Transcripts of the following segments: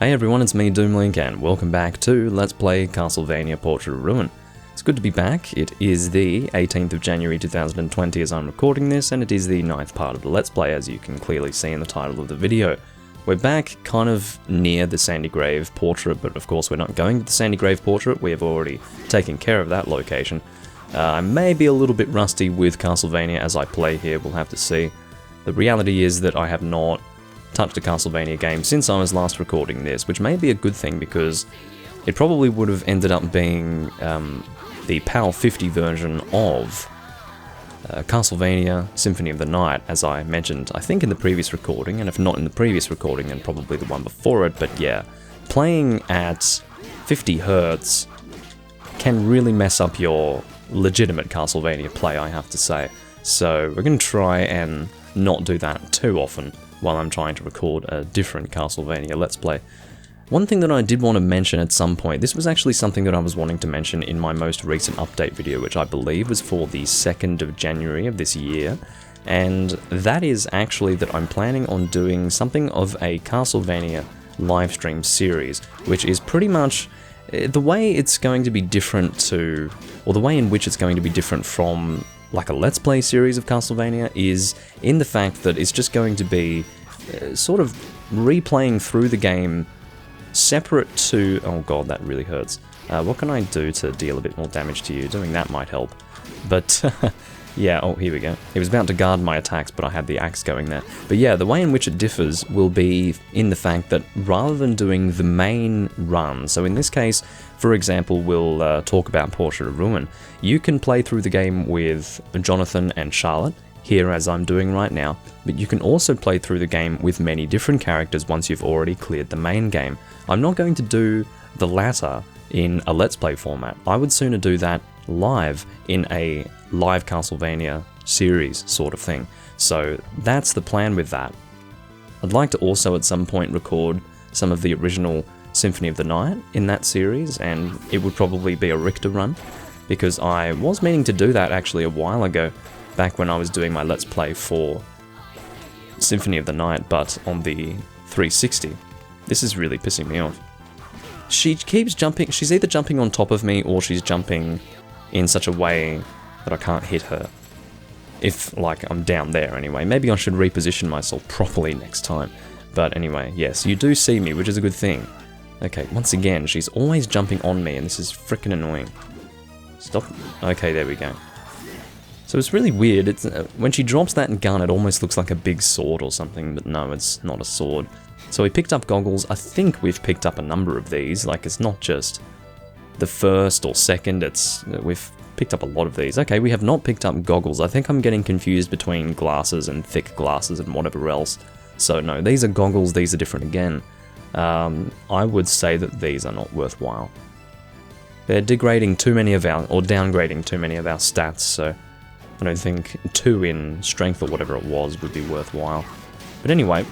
Hey everyone, it's me, Doomlink, and welcome back to Let's Play Castlevania Portrait of Ruin. It's good to be back. It is the 18th of January 2020 as I'm recording this, and it is the 9th part of the Let's Play, as you can clearly see in the title of the video. We're back kind of near the Sandy Grave portrait, but of course we're not going to the Sandy Grave portrait. We have already taken care of that location. I may be a little bit rusty with Castlevania as I play here, we'll have to see. The reality is that I have not touched a Castlevania game since I was last recording this, which may be a good thing because it probably would have ended up being the PAL 50 version of Castlevania Symphony of the Night, as I mentioned, I think in the previous recording, and if not in the previous recording, then probably the one before it, but yeah, playing at 50 Hz can really mess up your legitimate Castlevania play, I have to say. So we're going to try and not do that too often while I'm trying to record a different Castlevania Let's Play. One thing that I did want to mention at some point, this was actually something that I was wanting to mention in my most recent update video, which I believe was for the 2nd of January of this year, and that is actually that I'm planning on doing something of a Castlevania livestream series, which is pretty much the way it's going to be different to, or the way in which it's going to be different from like a Let's Play series of Castlevania is in the fact that it's just going to be sort of replaying through the game separate to... Oh god, that really hurts. What can I do to deal a bit more damage to you? Doing that might help. But yeah, oh here we go. He was about to guard my attacks, but I had the axe going there. But yeah, the way in which it differs will be in the fact that rather than doing the main run, so in this case, for example, we'll talk about Portrait of Ruin, you can play through the game with Jonathan and Charlotte, here as I'm doing right now, but you can also play through the game with many different characters once you've already cleared the main game. I'm not going to do the latter in a Let's Play format. I would sooner do that live in a live Castlevania series sort of thing. So that's the plan with that. I'd like to also at some point record some of the original Symphony of the Night in that series, and it would probably be a Richter run, because I was meaning to do that actually a while ago, back when I was doing my Let's Play for Symphony of the Night, but on the 360. This is really pissing me off. She keeps jumping, she's either jumping on top of me or she's jumping in such a way that I can't hit her. If, like, I'm down there anyway. Maybe I should reposition myself properly next time. But anyway, yes, you do see me, which is a good thing. Okay, once again, she's always jumping on me, and this is freaking annoying. Stop. Okay, there we go. So it's really weird. It's when she drops that gun, it almost looks like a big sword or something, but no, it's not a sword. So we picked up goggles. I think we've picked up a number of these. Like, it's not just the first or second, we've picked up a lot of these. Okay, we have not picked up goggles. I think I'm getting confused between glasses and thick glasses and whatever else. So no, these are goggles, these are different again. I would say that these are not worthwhile. They're degrading too many of our, or downgrading too many of our stats, so I don't think 2 in strength or whatever it was would be worthwhile. But anyway,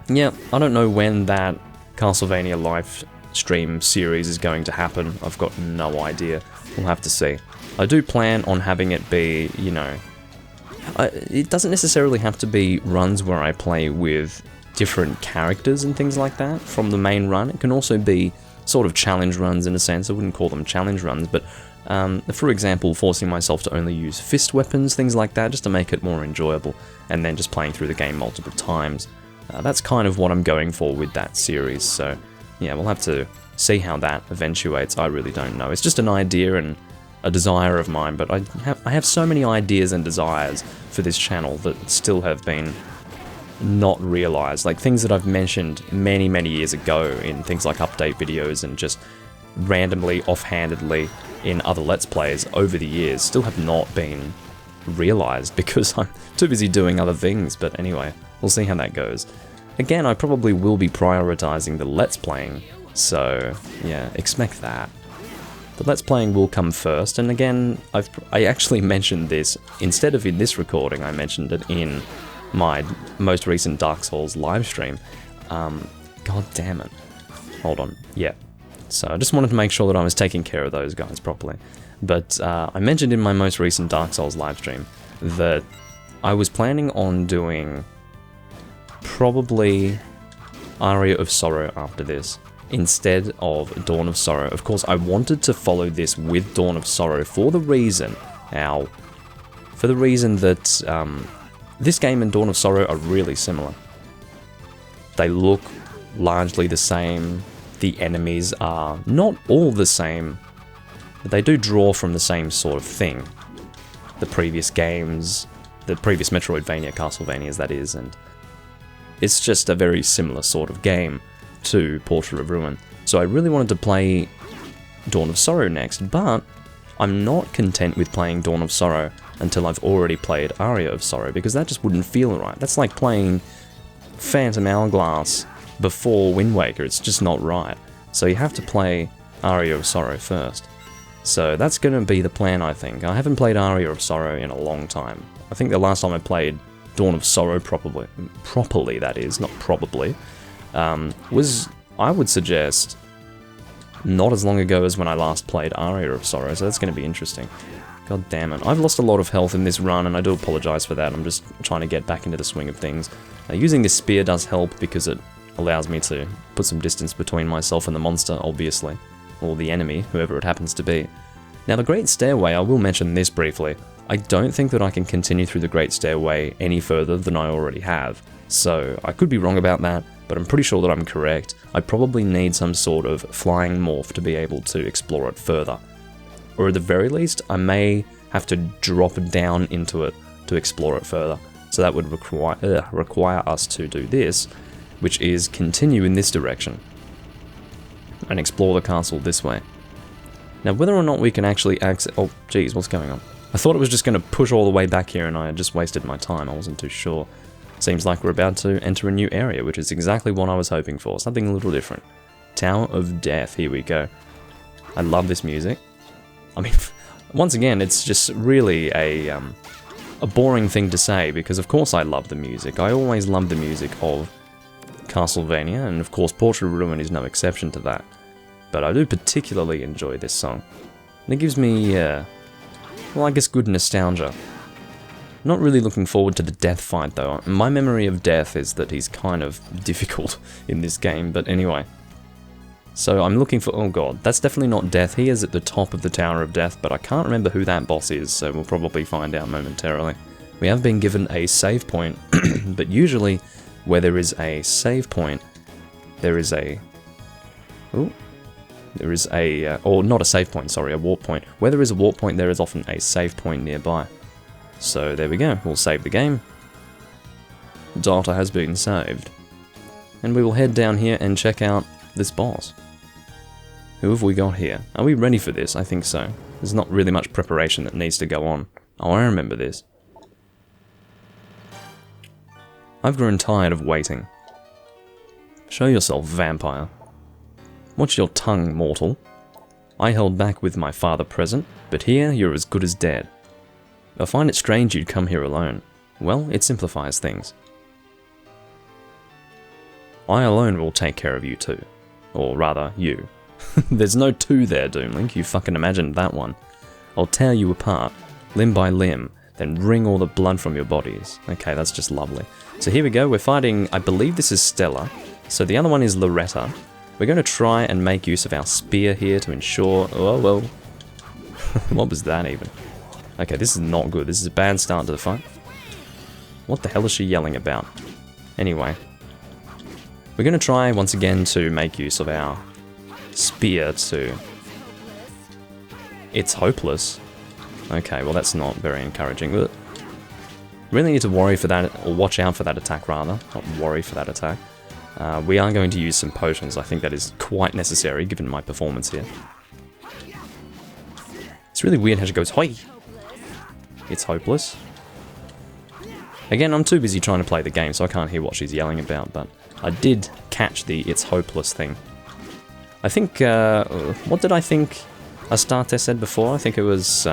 yeah, I don't know when that Castlevania live stream series is going to happen. I've got no idea. We'll have to see. I do plan on having it be, you know, it doesn't necessarily have to be runs where I play with different characters and things like that from the main run. It can also be sort of challenge runs in a sense. I wouldn't call them challenge runs, but for example, forcing myself to only use fist weapons, things like that, just to make it more enjoyable, and then just playing through the game multiple times. That's kind of what I'm going for with that series, so yeah, we'll have to see how that eventuates. I really don't know. It's just an idea and a desire of mine, but I have so many ideas and desires for this channel that still have been not realized, like things that I've mentioned many years ago in things like update videos and just randomly, offhandedly in other Let's Plays over the years still have not been realized because I'm too busy doing other things. But anyway, we'll see how that goes. Again, I probably will be prioritizing the Let's Playing, so yeah, expect that. The Let's Playing will come first, and again, I actually mentioned this, instead of in this recording, I mentioned it in my most recent Dark Souls livestream. God damn it. Hold on, yeah. So I just wanted to make sure that I was taking care of those guys properly. But I mentioned in my most recent Dark Souls livestream that I was planning on doing probably Aria of Sorrow after this, instead of Dawn of Sorrow. Of course, I wanted to follow this with Dawn of Sorrow for the reason, that this game and Dawn of Sorrow are really similar. They look largely the same, the enemies are not all the same, but they do draw from the same sort of thing. The previous games, the previous Metroidvania, Castlevanias that is, and it's just a very similar sort of game to Portrait of Ruin. So I really wanted to play Dawn of Sorrow next, but I'm not content with playing Dawn of Sorrow until I've already played Aria of Sorrow, because that just wouldn't feel right. That's like playing Phantom Hourglass before Wind Waker, it's just not right. So you have to play Aria of Sorrow first. So that's going to be the plan, I think. I haven't played Aria of Sorrow in a long time. I think the last time I played Dawn of Sorrow properly that is, not probably, was, I would suggest, not as long ago as when I last played Aria of Sorrow, so that's going to be interesting. God damn it. I've lost a lot of health in this run, and I do apologise for that. I'm just trying to get back into the swing of things. Using this spear does help because it allows me to put some distance between myself and the monster, obviously. Or the enemy, whoever it happens to be. Now, the Great Stairway, I will mention this briefly. I don't think that I can continue through the Great Stairway any further than I already have. So, I could be wrong about that, but I'm pretty sure that I'm correct. I probably need some sort of flying morph to be able to explore it further. Or at the very least, I may have to drop down into it to explore it further. So that would require us to do this, which is continue in this direction and explore the castle this way. Now, whether or not we can actually access... Oh, geez, what's going on? I thought it was just going to push all the way back here and I had just wasted my time. I wasn't too sure. Seems like we're about to enter a new area, which is exactly what I was hoping for. Something a little different. Tower of Death, here we go. I love this music. I mean, once again, it's just really a boring thing to say, because of course I love the music. I always love the music of Castlevania, and of course Portrait of Ruin is no exception to that. But I do particularly enjoy this song. And it gives me, well, I guess good nostalgia. Not really looking forward to the Death fight though. My memory of Death is that he's kind of difficult in this game, but anyway. So I'm looking for, oh god, that's definitely not Death. He is at the top of the Tower of Death, but I can't remember who that boss is, so we'll probably find out momentarily. We have been given a save point, but usually where there is a save point, there is a... Ooh. There is a... or not a save point, sorry, a warp point. Where there is a warp point, there is often a save point nearby. So there we go, we'll save the game. Data has been saved. And we will head down here and check out this boss. Who have we got here? Are we ready for this? I think so. There's not really much preparation that needs to go on. Oh, I remember this. I've grown tired of waiting. Show yourself, vampire. Watch your tongue, mortal. I held back with my father present, but here you're as good as dead. I find it strange you'd come here alone. Well, it simplifies things. I alone will take care of you too. Or rather, you. There's no two there, Doomlink, you fucking imagined that one. I'll tear you apart, limb by limb, then wring all the blood from your bodies. Okay, that's just lovely. So here we go, we're fighting, I believe this is Stella. So the other one is Loretta. We're going to try and make use of our spear here to ensure... Oh, well. What was that even? Okay, this is not good. This is a bad start to the fight. What the hell is she yelling about? Anyway. We're going to try once again to make use of our spear to... It's hopeless. Okay, well that's not very encouraging. But really need to worry for that, or watch out for that attack rather. Not worry for that attack. We are going to use some potions. I think that is quite necessary given my performance here. It's really weird how she goes, hoi! It's hopeless. Again, I'm too busy trying to play the game, so I can't hear what she's yelling about, but I did catch the it's hopeless thing. I think, what did I think Astarte said before? I think it was,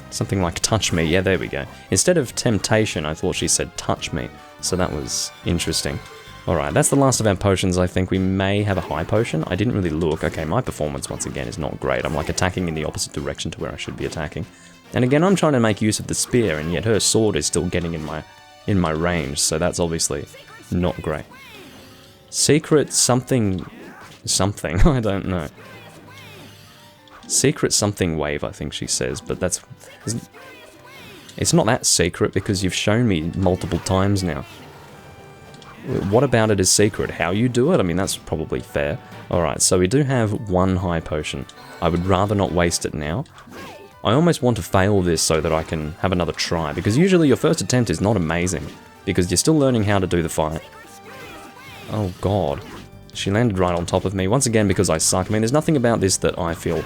something like touch me. Yeah, there we go. Instead of temptation, I thought she said touch me, so that was interesting. Alright, that's the last of our potions. I think we may have a high potion. I didn't really look. Okay, my performance, once again, is not great. I'm like attacking in the opposite direction to where I should be attacking. And again, I'm trying to make use of the spear, and yet her sword is still getting in my range, so that's obviously not great. Secret something... something, I don't know. Secret something wave, I think she says, but that's... It's not that secret because you've shown me multiple times now. What about it is secret? How you do it? I mean, that's probably fair. Alright, so we do have one high potion. I would rather not waste it now. I almost want to fail this so that I can have another try, because usually your first attempt is not amazing, because you're still learning how to do the fight. Oh god. She landed right on top of me, once again because I suck. I mean, there's nothing about this that I feel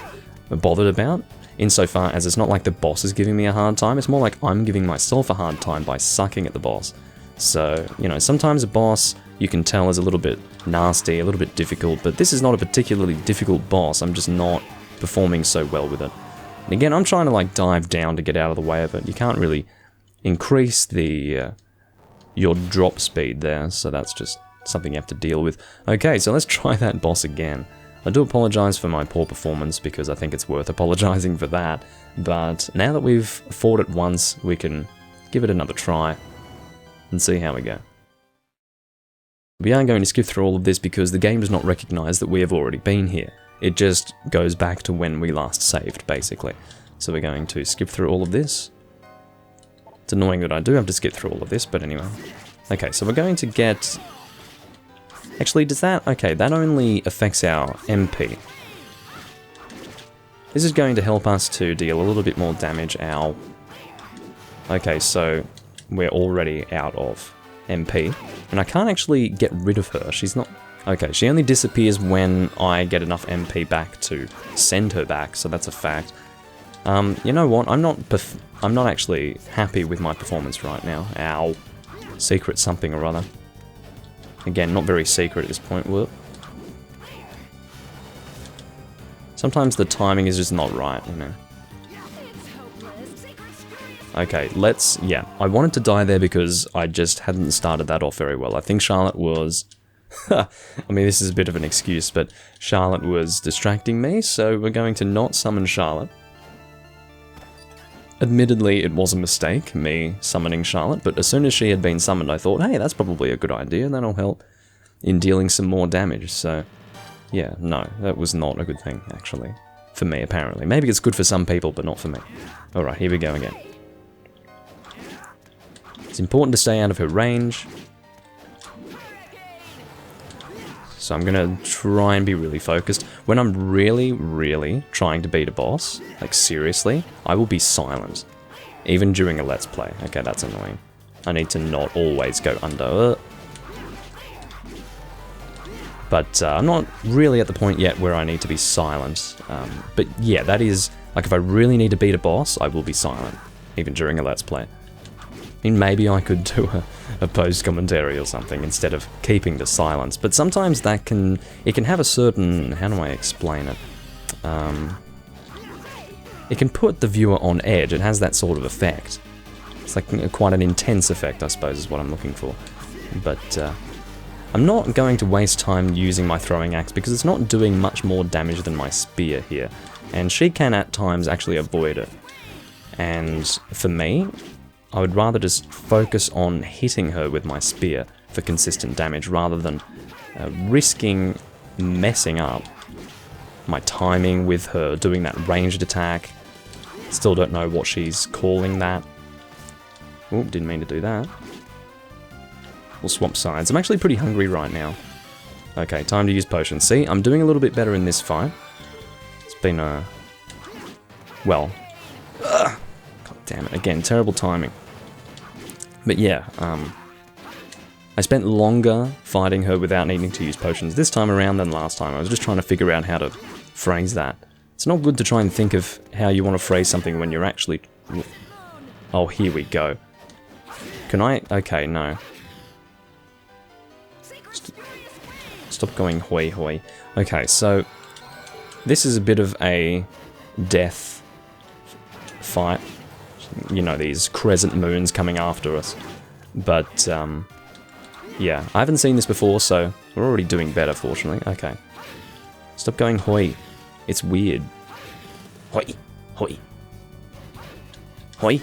bothered about, insofar as it's not like the boss is giving me a hard time, it's more like I'm giving myself a hard time by sucking at the boss. So, you know, sometimes a boss you can tell is a little bit nasty, a little bit difficult, but this is not a particularly difficult boss, I'm just not performing so well with it. And again, I'm trying to like dive down to get out of the way of it. You can't really increase the your drop speed there, so that's just something you have to deal with. Okay, so let's try that boss again. I do apologise for my poor performance because I think it's worth apologising for that, but now that we've fought it once, we can give it another try and see how we go. We are going to skip through all of this because the game does not recognise that we have already been here. It just goes back to when we last saved, basically. So we're going to skip through all of this. It's annoying that I do have to skip through all of this, but anyway. Okay, so we're going to get... Actually, does that... Okay, that only affects our MP. This is going to help us to deal a little bit more damage. Ow. Okay, so we're already out of MP. And I can't actually get rid of her. She's not... Okay, she only disappears when I get enough MP back to send her back, so that's a fact. You know what? I'm not actually happy with my performance right now. Ow. Secret something or other. Again, not very secret at this point. Whoop. Sometimes the timing is just not right, you know. Okay, let's... Yeah, I wanted to die there because I just hadn't started that off very well. I think Charlotte was... I mean, this is a bit of an excuse, but Charlotte was distracting me, so we're going to not summon Charlotte. Admittedly, it was a mistake, me summoning Charlotte, but as soon as she had been summoned, I thought, hey, that's probably a good idea, that'll help in dealing some more damage, so... Yeah, no, that was not a good thing, actually. For me, apparently. Maybe it's good for some people, but not for me. Alright, here we go again. It's important to stay out of her range. So I'm gonna try and be really focused. When I'm really, really trying to beat a boss, like seriously, I will be silent. Even during a Let's Play. Okay, that's annoying. I need to not always go under. But I'm not really at the point yet where I need to be silent. But yeah, that is, like if I really need to beat a boss, I will be silent. Even during a Let's Play. I mean, maybe I could do a post-commentary or something instead of keeping the silence, but sometimes that it can have a certain, how do I explain it? It can put the viewer on edge, it has that sort of effect. It's like quite an intense effect, I suppose, is what I'm looking for. But I'm not going to waste time using my throwing axe because it's not doing much more damage than my spear here, and she can at times actually avoid it. And for me, I would rather just focus on hitting her with my spear for consistent damage rather than risking messing up my timing with her doing that ranged attack. Still don't know what she's calling that. Oh, didn't mean to do that. We'll swap sides. I'm actually pretty hungry right now. Okay, time to use potions. See, I'm doing a little bit better in this fight. It's been well... Damn it, again, terrible timing. But yeah, I spent longer fighting her without needing to use potions this time around than last time. I was just trying to figure out how to phrase that. It's not good to try and think of how you want to phrase something when you're actually... Oh, here we go. Can I... Okay, no. Stop going hoi hoi. Okay, so... This is a bit of a death fight. You know, these crescent moons coming after us. But, yeah, I haven't seen this before, so we're already doing better, fortunately. Okay. Stop going hoi. It's weird. Hoi. Hoi. Hoi.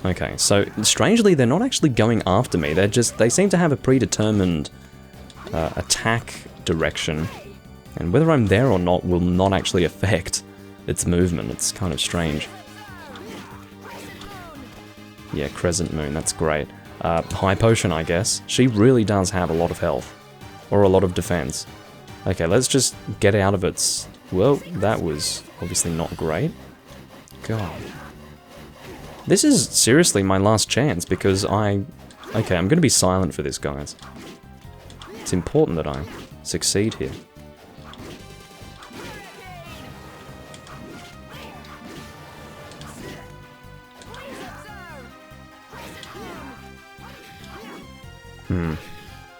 Okay, so, strangely, they're not actually going after me. They're just, they seem to have a predetermined attack direction, and whether I'm there or not will not actually affect its movement. It's kind of strange. Yeah, Crescent Moon, that's great. High Potion, I guess. She really does have a lot of health. Or a lot of defense. Okay, let's just get out of its... Well, that was obviously not great. God. This is seriously my last chance, because Okay, I'm gonna be silent for this, guys. It's important that I succeed here.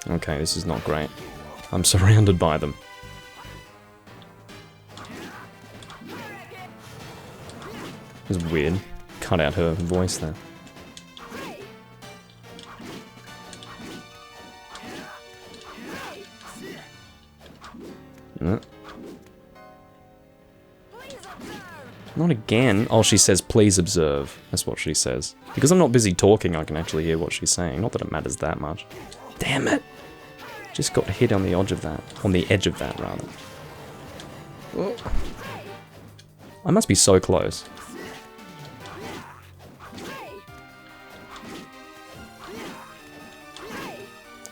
Okay, this is not great. I'm surrounded by them. It was weird. Cut out her voice there. Not again. Oh, she says, please observe. That's what she says. Because I'm not busy talking, I can actually hear what she's saying. Not that it matters that much. Damn it! Just got hit on the edge of that. On the edge of that, rather. Oh. I must be so close.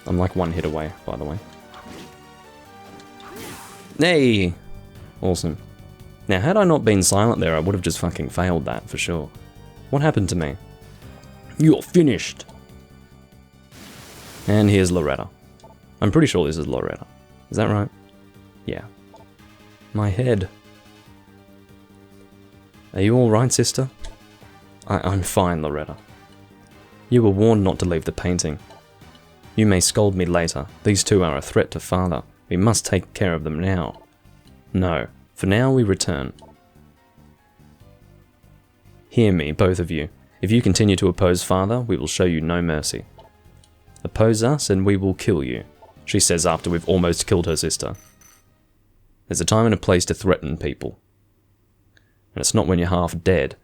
I'm like one hit away, by the way. Hey! Awesome. Now, had I not been silent there, I would have just fucking failed that, for sure. What happened to me? You're finished! And here's Loretta. I'm pretty sure this is Loretta. Is that right? Yeah. My head. Are you alright, sister? I'm fine, Loretta. You were warned not to leave the painting. You may scold me later. These two are a threat to Father. We must take care of them now. No. For now, we return. Hear me, both of you. If you continue to oppose Father, we will show you no mercy. Oppose us and we will kill you, she says after we've almost killed her sister. There's a time and a place to threaten people. And it's not when you're half dead.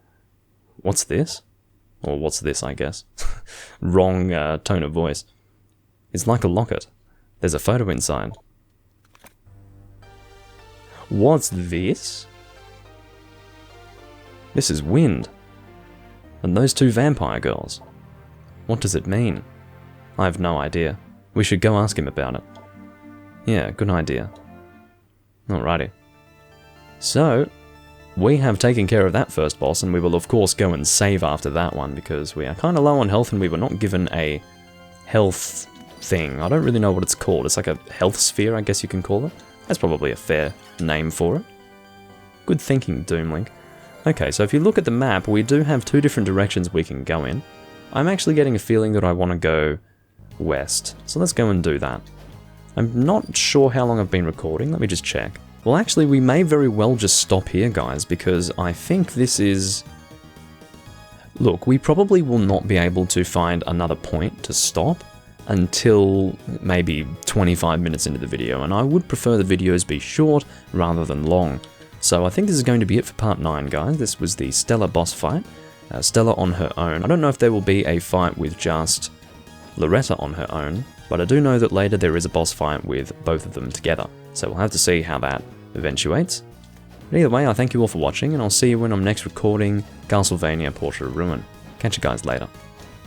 What's this? Or what's this, I guess. Wrong tone of voice. It's like a locket. There's a photo inside. What's this? This is wind. And those two vampire girls. What does it mean? I have no idea. We should go ask him about it. Yeah, good idea. Alrighty. So, we have taken care of that first boss, and we will of course go and save after that one, because we are kind of low on health and we were not given a health thing. I don't really know what it's called. It's like a health sphere, I guess you can call it. That's probably a fair name for it. Good thinking, Doomlink. Okay, so if you look at the map, we do have two different directions we can go in. I'm actually getting a feeling that I want to go west, so let's go and do that. I'm not sure how long I've been recording, let me just check. Well, actually, we may very well just stop here, guys, because I think this is... Look, we probably will not be able to find another point to stop until maybe 25 minutes into the video, and I would prefer the videos be short rather than long. So I think this is going to be it for part 9, guys. This was the Stella boss fight. Stella on her own. I don't know if there will be a fight with just Loretta on her own, but I do know that later there is a boss fight with both of them together. So we'll have to see how that eventuates. But either way, I thank you all for watching, and I'll see you when I'm next recording Castlevania Portrait of Ruin. Catch you guys later.